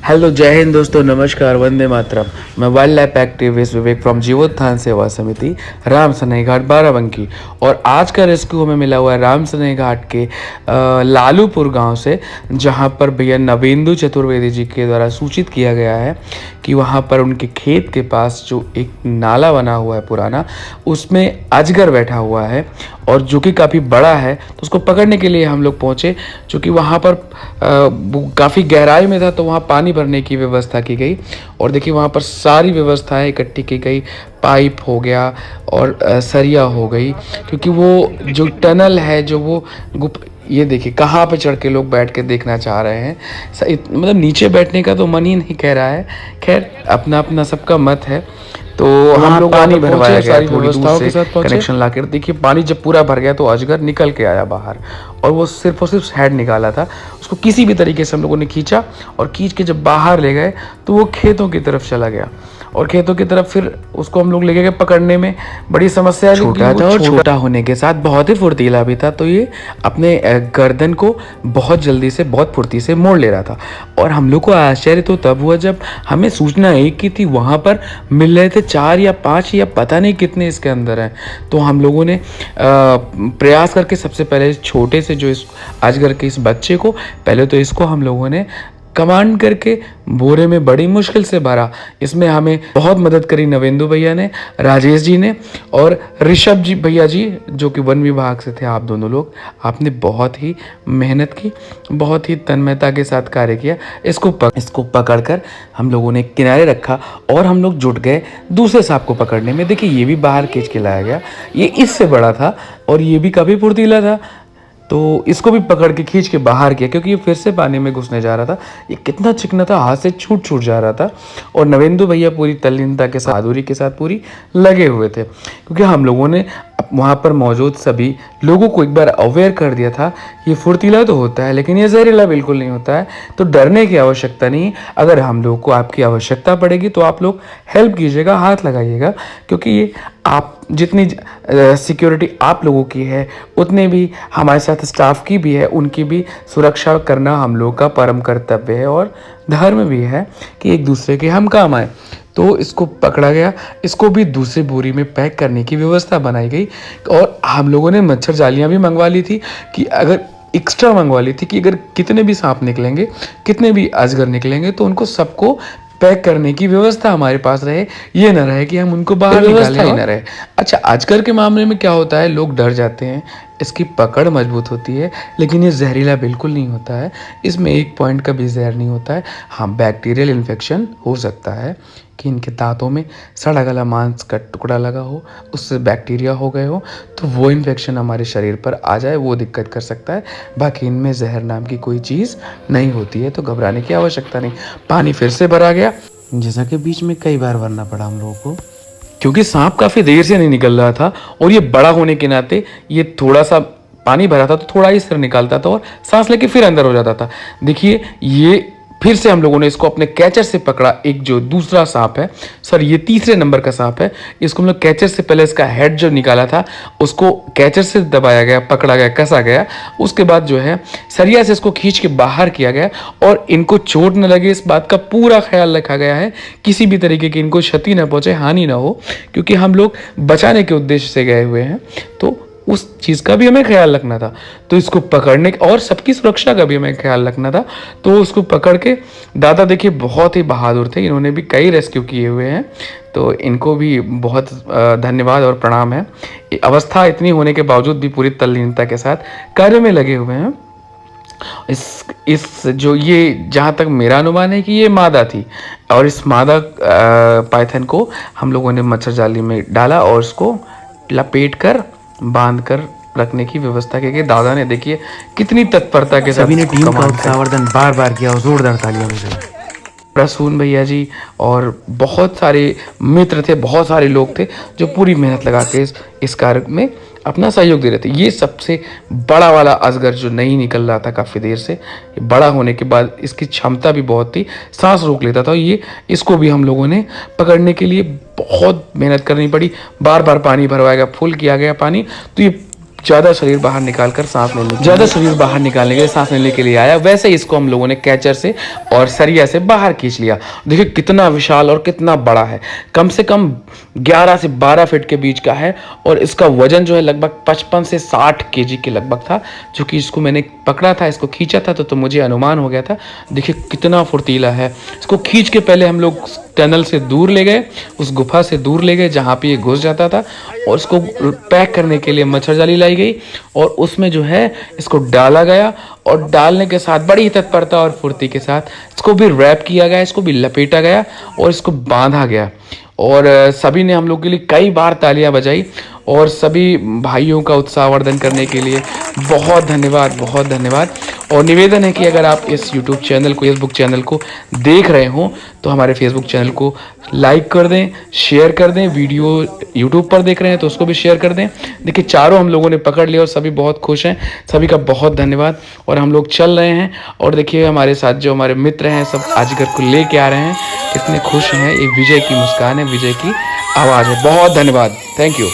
Hello, जय हिंद दोस्तों, नमस्कार, वंदे मातरम। मैं wild life activist Vivek from Jeevotthan Seva Samiti Ram सनई घाट बाराबंकी। और आज का रेस्क्यू हमें मिला हुआ है राम सनई घाट के लालूपुर गांव से, जहां पर भैया नवेंदु चतुर्वेदी जी के द्वारा सूचित किया गया है कि वहां पर उनके खेत के पास जो एक नाला बना हुआ है पुराना, उसमें अजगर बैठा हुआ है और जो कि काफ़ी बड़ा है। तो उसको पकड़ने के लिए हम लोग पहुँचे, जो कि वहाँ पर काफ़ी गहराई में था, तो वहाँ पानी भरने की व्यवस्था की गई। और देखिए वहाँ पर सारी व्यवस्थाएं इकट्ठी की गई, पाइप हो गया और सरिया हो गई, क्योंकि वो जो टनल है जो वो ये देखिए कहाँ पे चढ़ के लोग बैठ के देखना चाह रहे हैं। मतलब नीचे बैठने का तो मन ही नहीं कह रहा है। खैर, अपना अपना सबका मत है। तो हम लोग पानी भरवाया गया, थोड़ी दूर से कनेक्शन लाकर। देखिए पानी जब पूरा भर गया तो अजगर निकल के आया बाहर, और वो सिर्फ और सिर्फ हेड निकाला था। उसको किसी भी तरीके से हम लोगों ने खींचा, और खींच के जब बाहर ले गए तो वो खेतों की तरफ चला गया, और खेतों की तरफ फिर उसको हम लोग ले गए। पकड़ने में बड़ी समस्या, छोटा था और छोटा होने के साथ बहुत ही फुर्तीला भी था। तो ये अपने गर्दन को बहुत जल्दी से, बहुत फुर्ती से मोड़ ले रहा था। और हम लोग को आश्चर्य तो तब हुआ जब हमें सूचना एक की थी, वहाँ पर मिल रहे थे 4 या 5 या पता नहीं कितने इसके अंदर हैं। तो हम लोगों ने प्रयास करके सबसे पहले छोटे से जो इस अजगर के इस बच्चे को, पहले तो इसको हम लोगों ने कमांड करके बोरे में बड़ी मुश्किल से भरा। इसमें हमें बहुत मदद करी नवेंदु भैया ने, राजेश जी ने और ऋषभ जी भैया जी, जो कि वन विभाग से थे। आप दोनों लोग, आपने बहुत ही मेहनत की, बहुत ही तन्मयता के साथ कार्य किया। इसको पकड़कर हम लोगों ने किनारे रखा, और हम लोग जुट गए दूसरे सांप को पकड़ने में। देखिए ये भी बाहर खींच के लाया गया, ये इससे बड़ा था और ये भी काफ़ी फुर्तीला था। तो इसको भी पकड़ के खींच के बाहर किया, क्योंकि ये फिर से पानी में घुसने जा रहा था। ये कितना चिकना था, हाथ से छूट जा रहा था। और नवेंदु भैया पूरी तल्लीनता के साथ, बहादुरी के साथ पूरी लगे हुए थे, क्योंकि हम लोगों ने वहाँ पर मौजूद सभी लोगों को एक बार अवेयर कर दिया था। ये फुर्तीला तो होता है, लेकिन ये जहरीला बिल्कुल नहीं होता है। तो डरने की आवश्यकता नहीं। अगर हम लोग को आपकी आवश्यकता पड़ेगी तो आप लोग हेल्प कीजिएगा, हाथ लगाइएगा, क्योंकि ये आप जितनी सिक्योरिटी आप लोगों की है, उतने भी हमारे साथ स्टाफ की भी है। उनकी भी सुरक्षा करना हम लोग का परम कर्तव्य है, और धर्म भी है कि एक दूसरे के हम काम आए। तो इसको पकड़ा गया, इसको भी दूसरी बोरी में पैक करने की व्यवस्था बनाई गई। और हम लोगों ने मच्छर जालियाँ भी मंगवा ली थी, कि अगर एक्स्ट्रा मंगवा ली थी कि अगर कितने भी सांप निकलेंगे, कितने भी अजगर निकलेंगे, तो उनको सबको पैक करने की व्यवस्था हमारे पास रहे। ये ना रहे कि हम उनको बाहर निकालें ही ना रहे। अच्छा, अजगर के मामले में क्या होता है, लोग डर जाते हैं। इसकी पकड़ मजबूत होती है, लेकिन ये जहरीला बिल्कुल नहीं होता है। इसमें 1 पॉइंट का भी जहर नहीं होता है। हाँ, बैक्टीरियल इन्फेक्शन हो सकता है कि इनके दांतों में सड़ा गला मांस का टुकड़ा लगा हो, उससे बैक्टीरिया हो गए हो, तो वो इन्फेक्शन हमारे शरीर पर आ जाए, वो दिक्कत कर सकता है। बाकी इनमें जहर नाम की कोई चीज़ नहीं होती है, तो घबराने की आवश्यकता नहीं। पानी फिर से भरा गया, जैसा कि बीच में कई बार भरना पड़ा हम लोगों को, क्योंकि सांप काफ़ी देर से नहीं निकल रहा था। और ये बड़ा होने के नाते ये थोड़ा सा पानी भरा था तो थोड़ा ही सिर निकालता था और सांस लेके फिर अंदर हो जाता था। देखिए ये फिर से हम लोगों ने इसको अपने कैचर से पकड़ा। एक जो दूसरा सांप है, सर ये तीसरे नंबर का सांप है, इसको हम लोग कैचर से, पहले इसका हेड जो निकाला था उसको कैचर से दबाया गया, पकड़ा गया, कसा गया। उसके बाद जो है सरिया से इसको खींच के बाहर किया गया, और इनको चोट न लगे इस बात का पूरा ख्याल रखा गया है, किसी भी तरीके की इनको क्षति न पहुंचे, हानि ना हो, क्योंकि हम लोग बचाने के उद्देश्य से गए हुए हैं। तो उस चीज़ का भी हमें ख्याल रखना था। तो इसको पकड़ने और सबकी सुरक्षा का भी हमें ख्याल रखना था। तो उसको पकड़ के, दादा देखिए बहुत ही बहादुर थे, इन्होंने भी कई रेस्क्यू किए हुए हैं, तो इनको भी बहुत धन्यवाद और प्रणाम है। अवस्था इतनी होने के बावजूद भी पूरी तल्लीनता के साथ कार्य में लगे हुए हैं। इस जो ये, जहाँ तक मेरा अनुमान है कि ये मादा थी, और इस मादा पाइथन को हम लोगों ने मच्छर जाली में डाला और उसको लपेट कर बांध कर रखने की व्यवस्था की गई। दादा ने देखिए कितनी तत्परता के साथ, सभी ने टीम का उत्साहवर्धन बार बार किया और जोरदार तालियां बजाई। प्रसून भैया जी और बहुत सारे मित्र थे, बहुत सारे लोग थे जो पूरी मेहनत लगा के इस कार्य में अपना सहयोग दे रहे थे। ये सबसे बड़ा वाला अजगर जो नहीं निकल रहा था काफ़ी देर से, ये बड़ा होने के बाद इसकी क्षमता भी बहुत थी, सांस रोक लेता था। ये इसको भी हम लोगों ने पकड़ने के लिए बहुत मेहनत करनी पड़ी, बार बार पानी भरवाया गया, फुल किया गया पानी, तो ये ज़्यादा शरीर बाहर निकालकर सांस लेने ज़्यादा शरीर बाहर निकालने के लिए सांस लेने के लिए आया। वैसे ही इसको हम लोगों ने कैचर से और सरिया से बाहर खींच लिया। देखिए कितना विशाल और कितना बड़ा है, कम से कम 11 से 12 फीट के बीच का है और इसका वजन जो है लगभग 55 से 60 केजी के लगभग था। जो कि इसको मैंने पकड़ा था, इसको खींचा था तो मुझे अनुमान हो गया था। देखिए कितना फुर्तीला है। इसको खींच के पहले हम लोग टनल से दूर ले गए, उस गुफा से दूर ले गए जहाँ पे ये घुस जाता था, और इसको पैक करने के लिए मच्छर जाली लाई गई और उसमें जो है इसको डाला गया, और डालने के साथ बड़ी तत्परता और फुर्ती के साथ इसको भी रैप किया गया, इसको भी लपेटा गया और इसको बांधा गया। और सभी ने हम लोग के लिए कई बार तालियां बजाई, और सभी भाइयों का उत्साहवर्धन करने के लिए बहुत धन्यवाद, बहुत धन्यवाद। और निवेदन है कि अगर आप इस यूट्यूब चैनल को, फेसबुक चैनल को देख रहे हो तो हमारे फेसबुक चैनल को लाइक कर दें, शेयर कर दें। वीडियो यूट्यूब पर देख रहे हैं तो उसको भी शेयर कर दें। देखिए चारों हम लोगों ने पकड़ लिया और सभी बहुत खुश हैं। सभी का बहुत धन्यवाद। और हम लोग चल रहे हैं, और देखिए हमारे साथ जो हमारे मित्र हैं सब अजगर को लेके आ रहे हैं, कितने खुश हैं। ये विजय की मुस्कान है, विजय की आवाज़ है। बहुत धन्यवाद, थैंक यू।